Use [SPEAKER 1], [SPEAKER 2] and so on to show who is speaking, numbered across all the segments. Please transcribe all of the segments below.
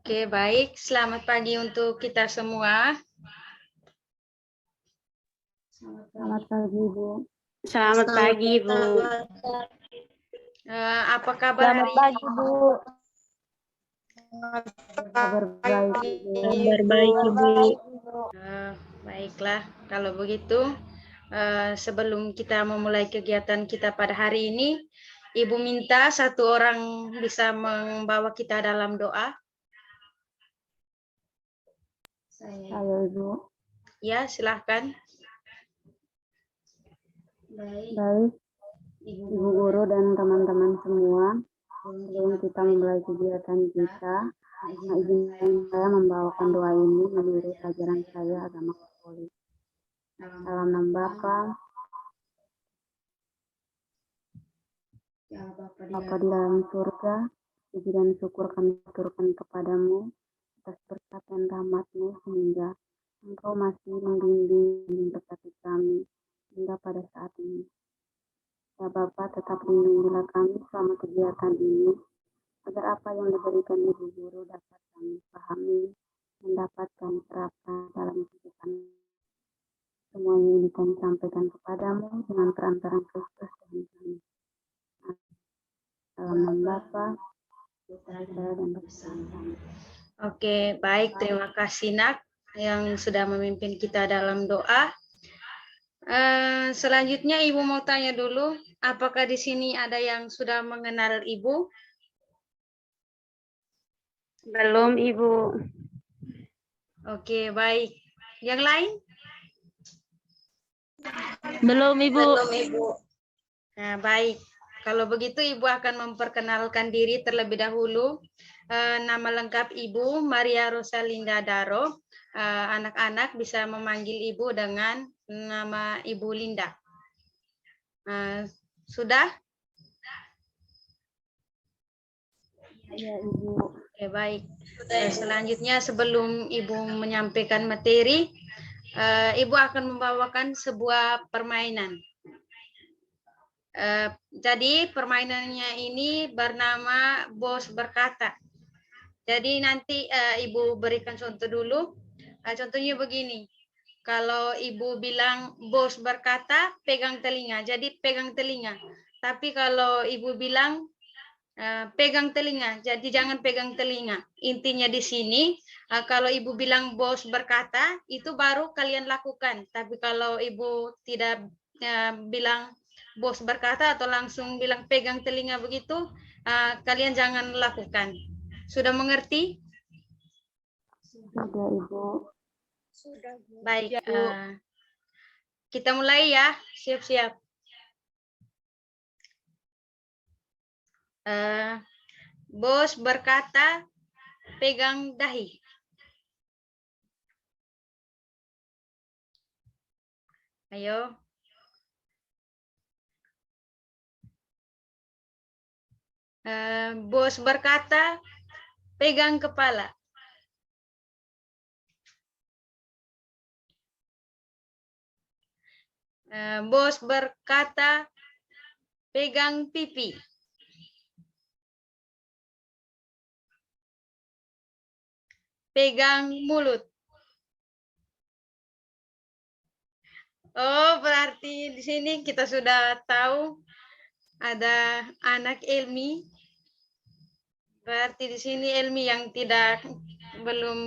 [SPEAKER 1] Oke, baik. Selamat pagi untuk kita semua.
[SPEAKER 2] Selamat pagi, Bu.
[SPEAKER 3] Selamat pagi, Bu.
[SPEAKER 1] Apa kabar hari
[SPEAKER 2] Selamat
[SPEAKER 1] ini?
[SPEAKER 2] pagi, Bu. Kabar baik, Bu.
[SPEAKER 3] Kabar baik, Ibu.
[SPEAKER 1] Baiklah, kalau begitu sebelum kita memulai kegiatan kita pada hari ini, Ibu minta satu orang bisa membawa kita dalam doa.
[SPEAKER 2] Saya, Ibu.
[SPEAKER 1] Ya, silahkan.
[SPEAKER 2] Baik, Ibu Guru dan teman-teman semua, sebelum kita memulai kegiatan kita, izinkan saya membawakan doa ini menurut ajaran saya agama Katolik. Dalam nama Bapa, Bapa di dalam surga, puji dan syukur kami aturkan kepadamu atas berkat dan rahmat-Mu sehingga Engkau masih membimbing dan memberkati kami hingga pada saat ini. Ya Bapa, tetap lindungilah kami selama kegiatan ini, agar apa yang diberikan Ibu Guru dapat kami pahami dan dapat kami terapkan dalam kehidupan. Semua ini kami sampaikan kepadamu dengan perantaraan Kristus Tuhan kami. Dalam nama Bapa, Putra dan Roh Kudus.
[SPEAKER 1] Oke, baik. Terima kasih, Nak, yang sudah memimpin kita dalam doa. Selanjutnya Ibu mau tanya dulu, apakah di sini ada yang sudah mengenal Ibu?
[SPEAKER 3] Belum, Ibu.
[SPEAKER 1] Oke, baik. Yang lain?
[SPEAKER 3] Belum, Ibu.
[SPEAKER 1] Nah, baik. Kalau begitu Ibu akan memperkenalkan diri terlebih dahulu. Nama lengkap Ibu Maria Rosalinda Daro. Anak-anak bisa memanggil Ibu dengan nama Ibu Linda. Sudah?
[SPEAKER 2] Ya, Ibu.
[SPEAKER 1] Oke, baik. Selanjutnya sebelum Ibu menyampaikan materi, Ibu akan membawakan sebuah permainan. Jadi permainannya ini bernama Bos Berkata. Jadi nanti Ibu berikan contoh dulu. Contohnya begini. Kalau Ibu bilang Bos berkata, pegang telinga. Jadi pegang telinga. Tapi kalau Ibu bilang pegang telinga, jadi jangan pegang telinga. Intinya di sini, kalau Ibu bilang Bos berkata, itu baru kalian lakukan. Tapi kalau Ibu tidak bilang Bos berkata atau langsung bilang pegang telinga begitu, kalian jangan lakukan. Sudah mengerti?
[SPEAKER 2] Sudah, Ibu.
[SPEAKER 1] Baik, kita mulai ya. Siap-siap. Bos berkata, pegang dahi. Ayo. Bos berkata, pegang kepala. Bos berkata, pegang pipi. Pegang mulut. Oh, berarti di sini kita sudah tahu ada anak Elmi. Berarti di sini Elmi yang belum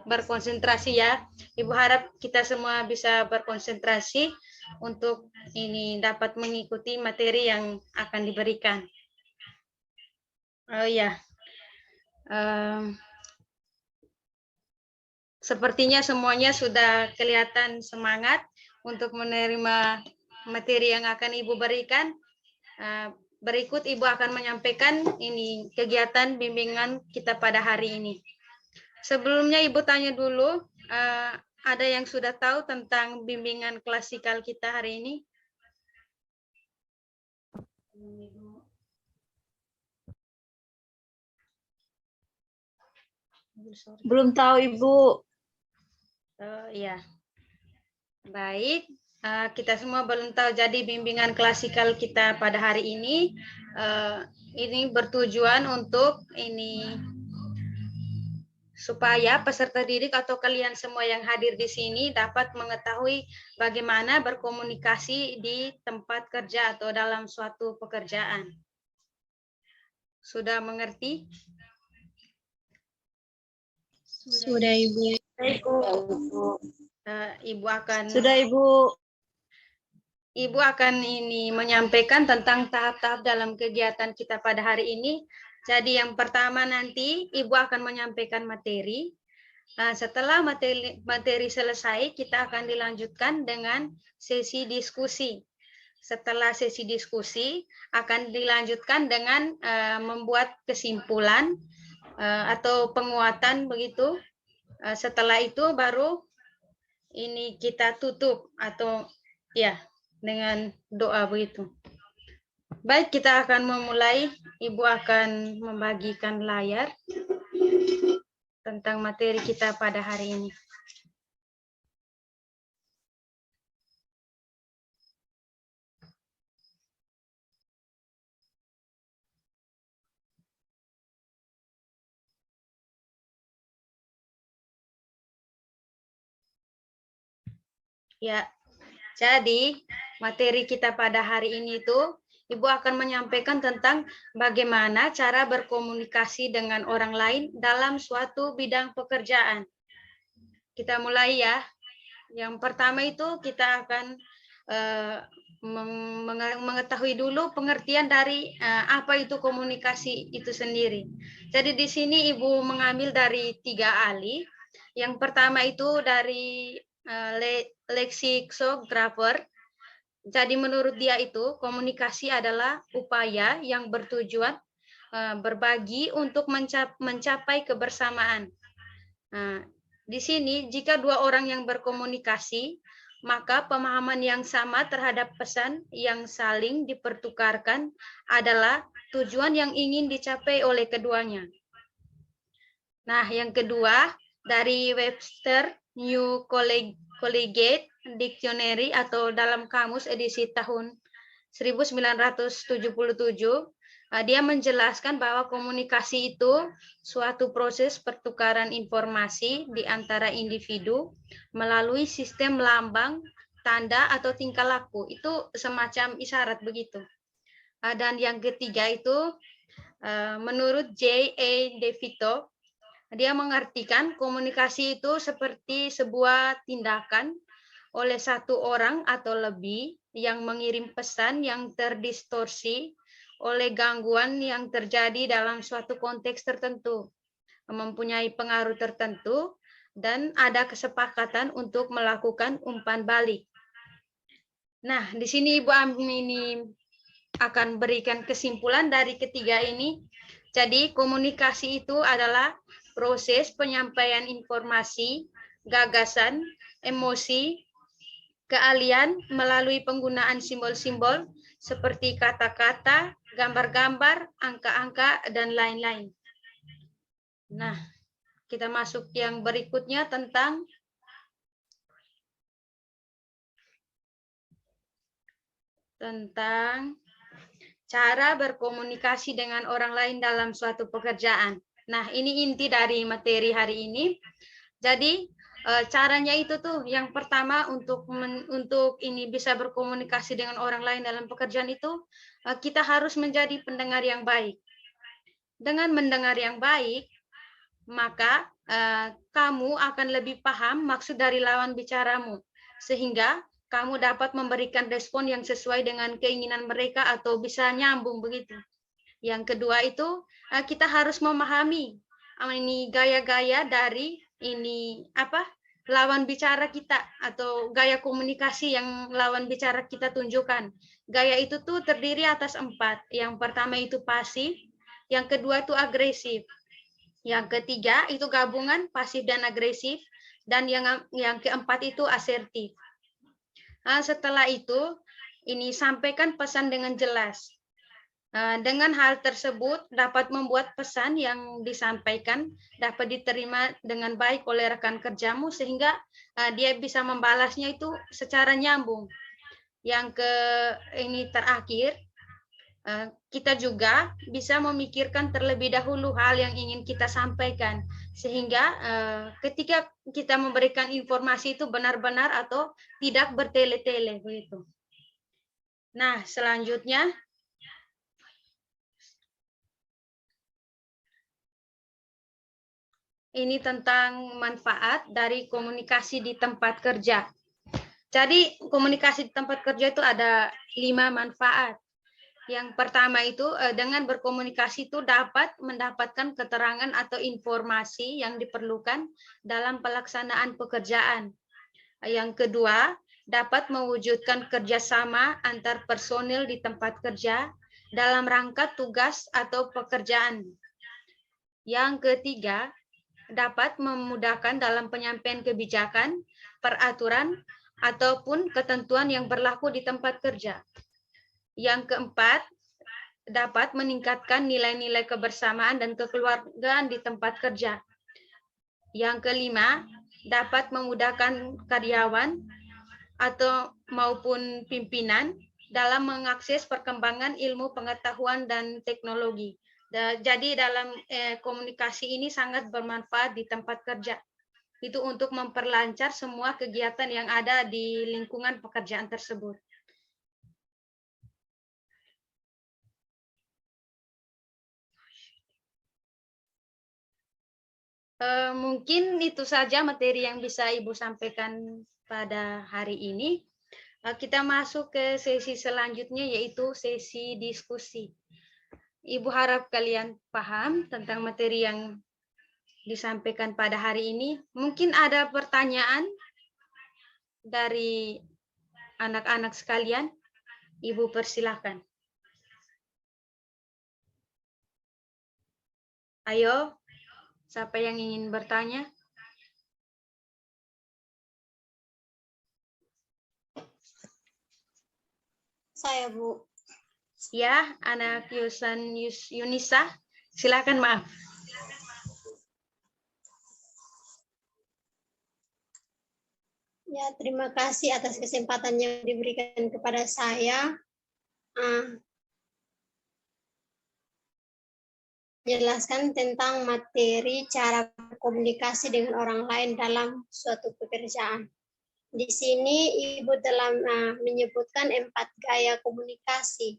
[SPEAKER 1] berkonsentrasi ya. Ibu harap kita semua bisa berkonsentrasi untuk ini dapat mengikuti materi yang akan diberikan. Oh ya. Sepertinya semuanya sudah kelihatan semangat untuk menerima materi yang akan Ibu berikan. Berikut Ibu akan menyampaikan ini kegiatan bimbingan kita pada hari ini. Sebelumnya Ibu tanya dulu, ada yang sudah tahu tentang bimbingan klasikal kita hari ini?
[SPEAKER 3] Belum tahu, Ibu.
[SPEAKER 1] Ya, baik. Kita semua belum tahu. Jadi bimbingan klasikal kita pada hari ini bertujuan untuk supaya peserta didik atau kalian semua yang hadir di sini dapat mengetahui bagaimana berkomunikasi di tempat kerja atau dalam suatu pekerjaan. Sudah mengerti?
[SPEAKER 3] Sudah, Ibu.
[SPEAKER 1] Ibu akan
[SPEAKER 3] Sudah, Ibu.
[SPEAKER 1] Ibu akan ini menyampaikan tentang tahap-tahap dalam kegiatan kita pada hari ini. Jadi yang pertama nanti Ibu akan menyampaikan materi. Setelah materi selesai, kita akan dilanjutkan dengan sesi diskusi. Setelah sesi diskusi, akan dilanjutkan dengan membuat kesimpulan atau penguatan begitu. Setelah itu baru ini kita tutup atau ya dengan doa begitu. Baik, kita akan memulai. Ibu akan membagikan layar tentang materi kita pada hari ini. Ya, jadi materi kita pada hari ini itu Ibu akan menyampaikan tentang bagaimana cara berkomunikasi dengan orang lain dalam suatu bidang pekerjaan. Kita mulai ya. Yang pertama itu kita akan mengetahui dulu pengertian dari apa itu komunikasi itu sendiri. Jadi di sini Ibu mengambil dari 3 ahli. Yang pertama itu dari leksikographer. Jadi menurut dia itu komunikasi adalah upaya yang bertujuan berbagi untuk mencapai kebersamaan. Nah, di sini jika 2 orang yang berkomunikasi, maka pemahaman yang sama terhadap pesan yang saling dipertukarkan adalah tujuan yang ingin dicapai oleh keduanya. Nah, yang kedua dari Webster New Collegiate Dictionary atau dalam kamus edisi tahun 1977, dia menjelaskan bahwa komunikasi itu suatu proses pertukaran informasi di antara individu melalui sistem lambang, tanda, atau tingkah laku. Itu semacam isyarat begitu. Dan yang ketiga itu menurut J.A. DeVito, dia mengartikan komunikasi itu seperti sebuah tindakan oleh 1 orang atau lebih yang mengirim pesan yang terdistorsi oleh gangguan yang terjadi dalam suatu konteks tertentu, mempunyai pengaruh tertentu, dan ada kesepakatan untuk melakukan umpan balik. Nah, di sini Ibu ini akan berikan kesimpulan dari ketiga ini. Jadi, komunikasi itu adalah proses penyampaian informasi, gagasan, emosi, keahlian melalui penggunaan simbol-simbol seperti kata-kata, gambar-gambar, angka-angka, dan lain-lain. Nah, kita masuk yang berikutnya tentang cara berkomunikasi dengan orang lain dalam suatu pekerjaan. Nah, ini inti dari materi hari ini. Jadi, caranya itu tuh yang pertama untuk ini bisa berkomunikasi dengan orang lain dalam pekerjaan itu kita harus menjadi pendengar yang baik. Dengan mendengar yang baik, maka kamu akan lebih paham maksud dari lawan bicaramu, sehingga kamu dapat memberikan respon yang sesuai dengan keinginan mereka atau bisa nyambung begitu. Yang kedua itu kita harus memahami ini gaya-gaya dari ini lawan bicara kita atau gaya komunikasi yang lawan bicara kita tunjukkan. Gaya itu tuh terdiri atas 4. Yang pertama itu pasif, yang kedua itu agresif, yang ketiga itu gabungan pasif dan agresif, dan yang keempat itu asertif. Nah, setelah itu ini sampaikan pesan dengan jelas. Dengan hal tersebut dapat membuat pesan yang disampaikan dapat diterima dengan baik oleh rekan kerjamu sehingga dia bisa membalasnya itu secara nyambung. Yang ini terakhir, kita juga bisa memikirkan terlebih dahulu hal yang ingin kita sampaikan, sehingga ketika kita memberikan informasi itu benar-benar atau tidak bertele-tele begitu. Nah, selanjutnya ini tentang manfaat dari komunikasi di tempat kerja. Jadi komunikasi di tempat kerja itu ada 5 manfaat. Yang pertama itu dengan berkomunikasi itu dapat mendapatkan keterangan atau informasi yang diperlukan dalam pelaksanaan pekerjaan. Yang kedua, dapat mewujudkan kerjasama antar personil di tempat kerja dalam rangka tugas atau pekerjaan. Yang ketiga, dapat memudahkan dalam penyampaian kebijakan, peraturan, ataupun ketentuan yang berlaku di tempat kerja. Yang keempat, dapat meningkatkan nilai-nilai kebersamaan dan kekeluargaan di tempat kerja. Yang kelima, dapat memudahkan karyawan atau maupun pimpinan dalam mengakses perkembangan ilmu pengetahuan dan teknologi. Jadi dalam komunikasi ini sangat bermanfaat di tempat kerja. Itu untuk memperlancar semua kegiatan yang ada di lingkungan pekerjaan tersebut. Mungkin itu saja materi yang bisa Ibu sampaikan pada hari ini. Kita masuk ke sesi selanjutnya, yaitu sesi diskusi. Ibu harap kalian paham tentang materi yang disampaikan pada hari ini. Mungkin ada pertanyaan dari anak-anak sekalian. Ibu persilahkan. Ayo. Siapa yang ingin bertanya?
[SPEAKER 3] Saya, Bu.
[SPEAKER 1] Ya, anak Yunisa. Silakan, maaf.
[SPEAKER 3] Ya, terima kasih atas kesempatan yang diberikan kepada saya. Jelaskan tentang materi cara berkomunikasi dengan orang lain dalam suatu pekerjaan. Di sini Ibu telah menyebutkan 4 gaya komunikasi,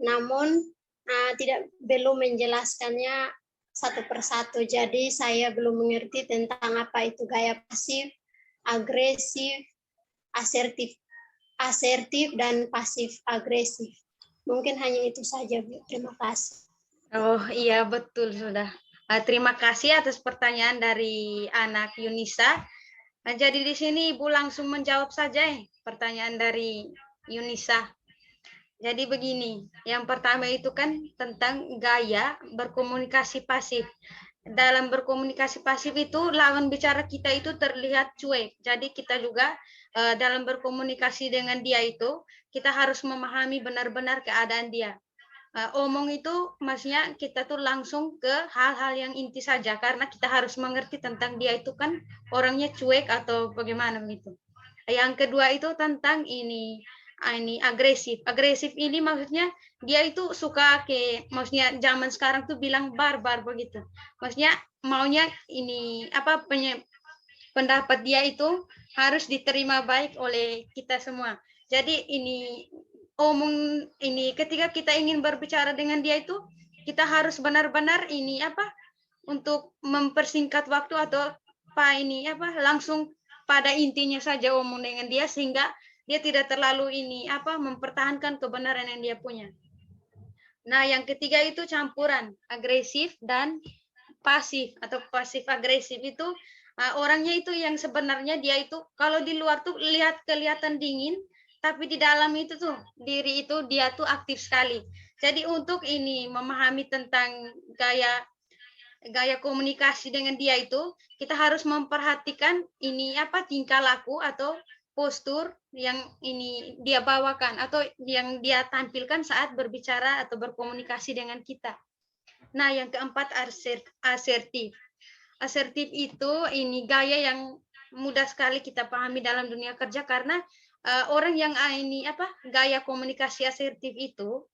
[SPEAKER 3] namun belum menjelaskannya satu persatu. Jadi saya belum mengerti tentang apa itu gaya pasif, agresif, asertif, dan pasif agresif. Mungkin hanya itu saja, Bu. Terima kasih.
[SPEAKER 1] Oh iya, betul sudah. Terima kasih atas pertanyaan dari anak Yunisa. Jadi di sini Ibu langsung menjawab saja pertanyaan dari Yunisa. Jadi begini, yang pertama itu kan tentang gaya berkomunikasi pasif. Dalam berkomunikasi pasif itu lawan bicara kita itu terlihat cuek. Jadi kita juga dalam berkomunikasi dengan dia itu kita harus memahami benar-benar keadaan dia. Omong itu maksudnya kita tuh langsung ke hal-hal yang inti saja, karena kita harus mengerti tentang dia itu kan orangnya cuek atau bagaimana begitu. Yang kedua itu tentang ini agresif. Agresif ini maksudnya dia itu suka maksudnya zaman sekarang tuh bilang barbar begitu. Maksudnya maunya ini apa pendapat dia itu harus diterima baik oleh kita semua. Jadi ini omong ini ketika kita ingin berbicara dengan dia itu kita harus benar-benar ini apa untuk mempersingkat waktu atau langsung pada intinya saja omong dengan dia sehingga dia tidak terlalu ini mempertahankan kebenaran yang dia punya. Nah, yang ketiga itu campuran agresif dan pasif atau pasif agresif itu orangnya itu yang sebenarnya dia itu kalau di luar tuh kelihatan dingin, tapi di dalam itu tuh diri itu dia tuh aktif sekali. Jadi untuk ini memahami tentang gaya komunikasi dengan dia itu kita harus memperhatikan ini tingkah laku atau postur yang ini dia bawakan atau yang dia tampilkan saat berbicara atau berkomunikasi dengan kita. Nah, yang keempat asertif. Asertif itu ini gaya yang mudah sekali kita pahami dalam dunia kerja karena orang yang gaya komunikasi asertif itu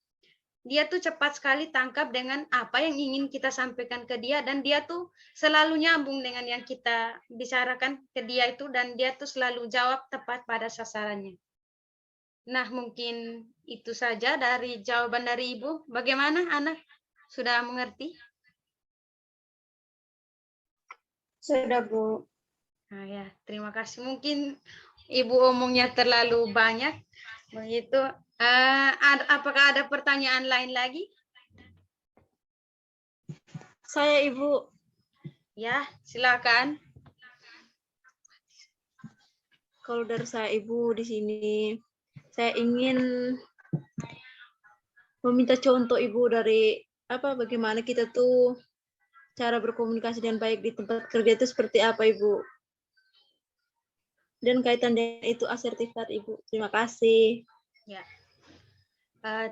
[SPEAKER 1] dia tuh cepat sekali tangkap dengan apa yang ingin kita sampaikan ke dia, dan dia tuh selalu nyambung dengan yang kita bicarakan ke dia itu, dan dia tuh selalu jawab tepat pada sasarannya. Nah, mungkin itu saja dari jawaban dari Ibu. Bagaimana anak? Sudah mengerti?
[SPEAKER 3] Sudah, Bu.
[SPEAKER 1] Nah, ya, terima kasih. Mungkin Ibu omongnya terlalu banyak. Begitu. Apakah ada pertanyaan lain lagi?
[SPEAKER 4] Saya, Ibu.
[SPEAKER 1] Ya, silakan.
[SPEAKER 4] Kalau dari saya, Ibu, di sini saya ingin meminta contoh Ibu dari bagaimana kita tuh cara berkomunikasi dengan baik di tempat kerja itu seperti apa, Ibu? Dan kaitan dengan itu asertifat, Ibu. Terima kasih.
[SPEAKER 1] Ya.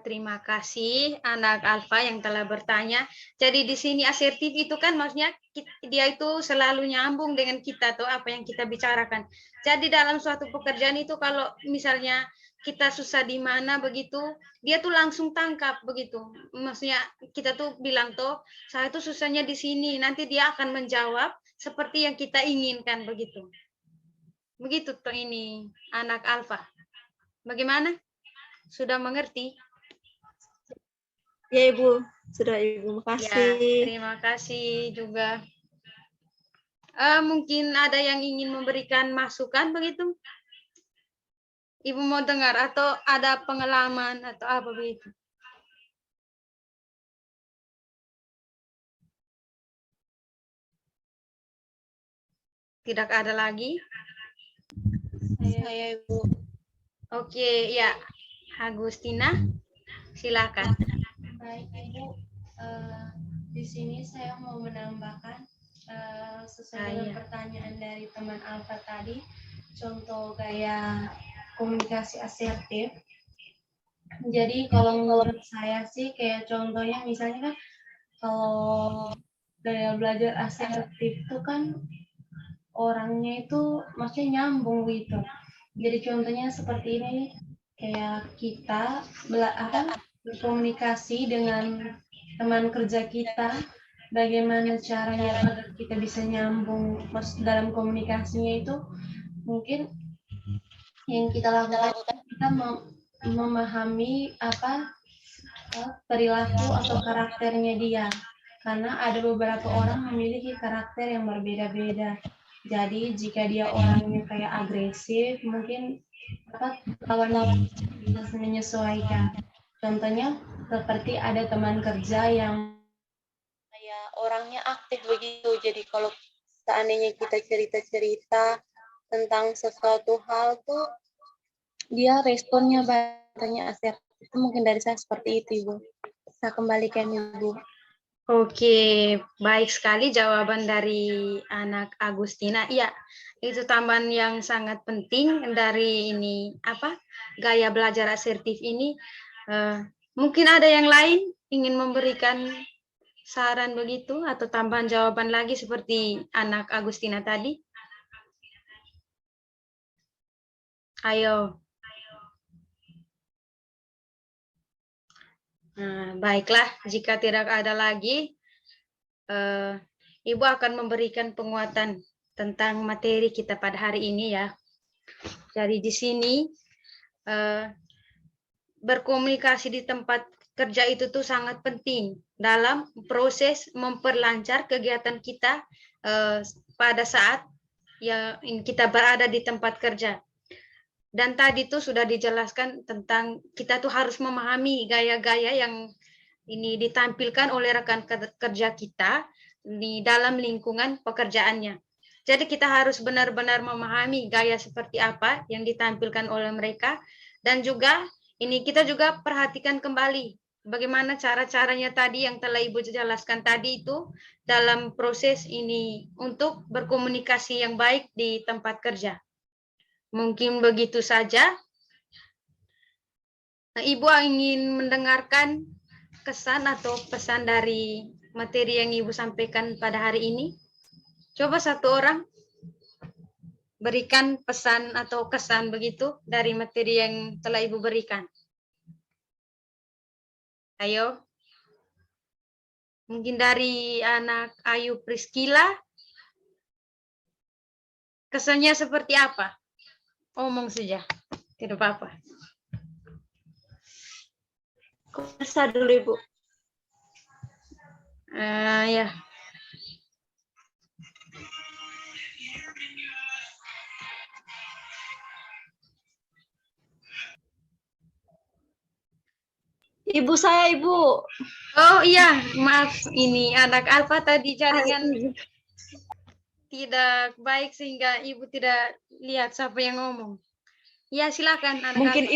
[SPEAKER 1] Terima kasih anak Alfa yang telah bertanya. Jadi di sini asertif itu kan maksudnya dia itu selalu nyambung dengan kita tuh apa yang kita bicarakan. Jadi dalam suatu pekerjaan itu kalau misalnya kita susah di mana begitu, dia tuh langsung tangkap begitu. Maksudnya kita tuh bilang tuh, saya tuh susahnya di sini. Nanti dia akan menjawab seperti yang kita inginkan begitu. Begitu tuh ini anak Alfa. Bagaimana? Sudah mengerti?
[SPEAKER 4] Ya, Ibu. Sudah, Ibu. Makasih.
[SPEAKER 1] Ya, terima kasih juga. Mungkin ada yang ingin memberikan masukan begitu? Ibu mau dengar atau ada pengalaman atau apa begitu? Tidak ada lagi?
[SPEAKER 4] Saya, Ibu.
[SPEAKER 1] Oke, ya. Agustina, silakan.
[SPEAKER 5] Baik, Ibu. Di sini saya mau menambahkan sesuai dengan pertanyaan dari teman Alfa tadi, contoh gaya komunikasi asertif. Jadi kalau menurut saya sih kayak contohnya misalnya kan kalau gaya belajar asertif itu kan orangnya itu maksudnya nyambung gitu. Jadi contohnya seperti ini, kayak kita berkomunikasi dengan teman kerja kita, bagaimana caranya agar kita bisa nyambung dalam komunikasinya itu, mungkin yang kita lakukan kita memahami perilaku atau karakternya dia, karena ada beberapa orang memiliki karakter yang berbeda-beda. Jadi jika dia orangnya kayak agresif, mungkin lawan bisa menyesuaikan. Contohnya seperti ada teman kerja yang
[SPEAKER 4] Kayak orangnya aktif begitu. Jadi kalau seandainya kita cerita-cerita tentang sesuatu hal tuh, dia responnya banyak asertif. Itu mungkin dari saya seperti itu, Ibu. Saya kembalikan, Ibu.
[SPEAKER 1] Oke, baik sekali jawaban dari anak Agustina. Iya, itu tambahan yang sangat penting dari ini gaya belajar asertif ini. Mungkin ada yang lain ingin memberikan saran begitu atau tambahan jawaban lagi seperti anak Agustina tadi. Ayo. Nah, baiklah, jika tidak ada lagi, Ibu akan memberikan penguatan tentang materi kita pada hari ini ya. Jadi di sini berkomunikasi di tempat kerja itu tuh sangat penting dalam proses memperlancar kegiatan kita pada saat kita berada di tempat kerja. Dan tadi tuh sudah dijelaskan tentang kita tuh harus memahami gaya-gaya yang ini ditampilkan oleh rekan kerja kita di dalam lingkungan pekerjaannya. Jadi kita harus benar-benar memahami gaya seperti apa yang ditampilkan oleh mereka, dan juga ini kita juga perhatikan kembali bagaimana cara-caranya tadi yang telah Ibu jelaskan tadi itu dalam proses ini untuk berkomunikasi yang baik di tempat kerja. Mungkin begitu saja. Nah, Ibu ingin mendengarkan kesan atau pesan dari materi yang Ibu sampaikan pada hari ini? Coba satu orang berikan pesan atau kesan begitu dari materi yang telah Ibu berikan. Ayo. Mungkin dari anak Ayu Priscila. Kesannya seperti apa? Omong saja. Tidak apa-apa.
[SPEAKER 4] Bisa dulu, Ibu.
[SPEAKER 1] Ya.
[SPEAKER 4] Ibu saya, Ibu.
[SPEAKER 1] Oh iya, maaf. Ini anak Alfa tadi jaringan tidak baik sehingga Ibu tidak lihat siapa yang ngomong. Ya, silakan anak
[SPEAKER 4] Mungkin
[SPEAKER 1] Alfa.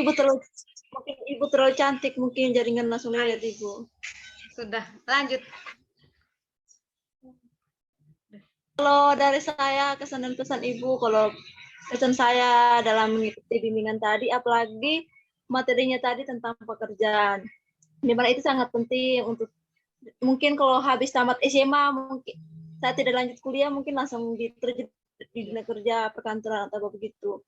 [SPEAKER 4] Ibu terlalu cantik, mungkin jaringan langsung lihat, Ibu.
[SPEAKER 1] Sudah, lanjut.
[SPEAKER 4] Kalau dari saya, kesan dan pesan Ibu, kalau pesan saya dalam mengikuti bimbingan tadi, apalagi materinya tadi tentang pekerjaan. Dimana itu sangat penting untuk, mungkin kalau habis tamat SMA, mungkin saya tidak lanjut kuliah, mungkin langsung diterjun di dunia kerja, perkantoran, atau begitu.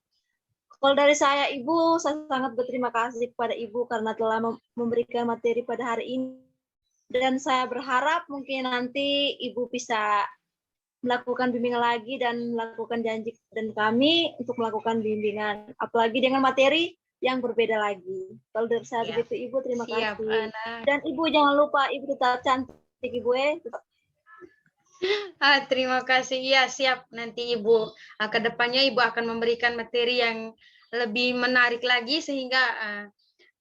[SPEAKER 4] Kalau dari saya, Ibu, saya sangat berterima kasih kepada Ibu karena telah memberikan materi pada hari ini. Dan saya berharap mungkin nanti Ibu bisa melakukan bimbingan lagi dan melakukan janji dan kami untuk melakukan bimbingan. Apalagi dengan materi yang berbeda lagi. Kalau dari saya begitu, Ibu, terima kasih.
[SPEAKER 1] Anak.
[SPEAKER 4] Dan Ibu jangan lupa, Ibu tetap cantik, Ibu.
[SPEAKER 1] Terima kasih. Ya, siap. Nanti Ibu, ke depannya Ibu akan memberikan materi yang lebih menarik lagi sehingga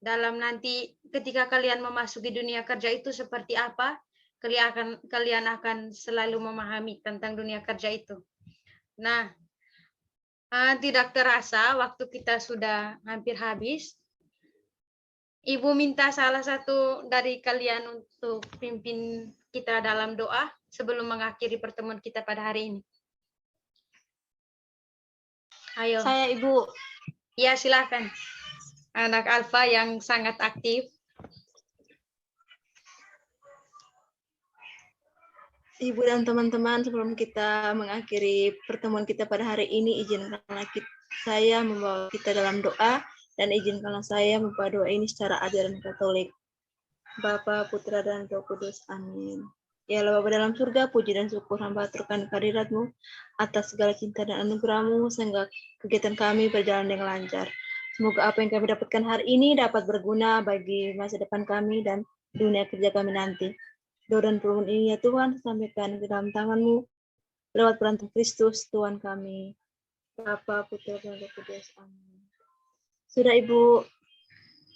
[SPEAKER 1] dalam nanti ketika kalian memasuki dunia kerja itu seperti apa, kalian akan selalu memahami tentang dunia kerja itu. Nah, tidak terasa waktu kita sudah hampir habis. Ibu minta salah satu dari kalian untuk pimpin kita dalam doa sebelum mengakhiri pertemuan kita pada hari ini. Ayo.
[SPEAKER 4] Saya, Ibu.
[SPEAKER 1] Ya, silakan. Anak Alfa yang sangat aktif.
[SPEAKER 4] Ibu dan teman-teman, sebelum kita mengakhiri pertemuan kita pada hari ini, izinkanlah saya membawa kita dalam doa, dan izinkanlah saya membawa doa ini secara ajaran Katolik. Bapa, Putra, dan Roh Kudus. Amin. Ya Allah, Bapa dalam surga, puji dan syukur hamba aturkan kehadirat-Mu atas segala cinta dan anugerah-Mu, sehingga kegiatan kami berjalan dengan lancar. Semoga apa yang kami dapatkan hari ini dapat berguna bagi masa depan kami dan dunia kerja kami nanti. Doa dan permohonan ini ya Tuhan, sampaikan ke dalam tangan-Mu lewat perantara Kristus Tuhan kami. Bapa, Putra, dan Roh Kudus. Amin. Sudah, Ibu.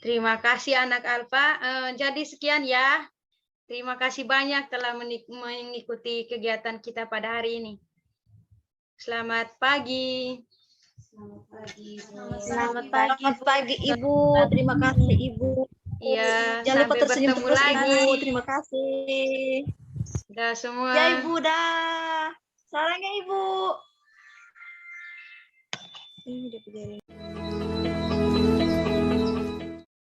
[SPEAKER 1] Terima kasih anak Alfa. Jadi sekian ya. Terima kasih banyak telah mengikuti kegiatan kita pada hari ini. Selamat pagi.
[SPEAKER 4] Selamat pagi, Ibu. Terima kasih, Ibu.
[SPEAKER 1] Iya,
[SPEAKER 4] jangan lupa
[SPEAKER 1] sampai
[SPEAKER 4] tersenyum
[SPEAKER 1] bertemu
[SPEAKER 4] terus,
[SPEAKER 1] lagi.
[SPEAKER 4] Ibu. Terima kasih.
[SPEAKER 1] Dah semua.
[SPEAKER 4] Ya, Ibu, dah. Sarangnya, Ibu. Ini udah